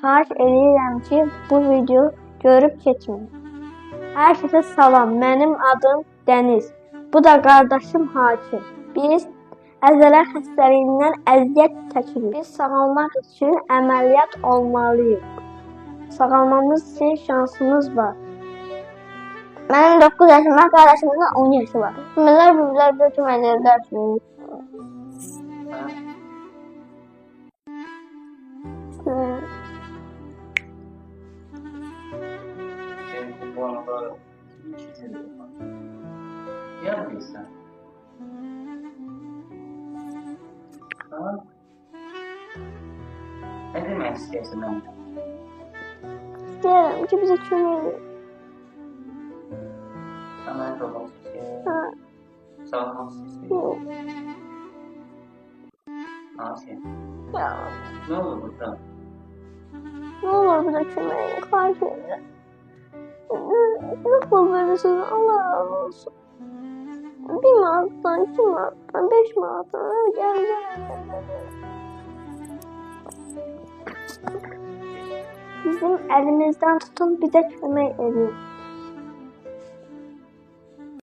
Xahiş edirəm ki, bu video görüb keçməyin. Hər kəsə salam, mənim adım Dəniz. Bu da qardaşım Hakim. Biz əzələ xəstəliyindən əziyyət çəkirik. Biz sağalmaq üçün əməliyyat olmalıyıq. Sağalmamız üçün şansımız var. Mənim 9 yaşım var, qardaşımın 10 yaşı var. Bizlər bizə kömək edərsiniz. Bu arada 2 gün var. Neredeysen? Ha? Ne demek istiyorsun ben? İstəyirəm ki, bizə kömək edin. Sana ne olmak istiyorsun? Ha, Sağlamak istiyorsun? yox. Nasıl? Ya, Ne olur burada? nə olur bizə kömək edin, xahiş edirəm. Nə pul verirsiniz, Allah razı olsun. 1 manatdan, 2 manatdan, 5 manatdan, gələcək. Bizim əlimizdən tutun, bizə kömək edin.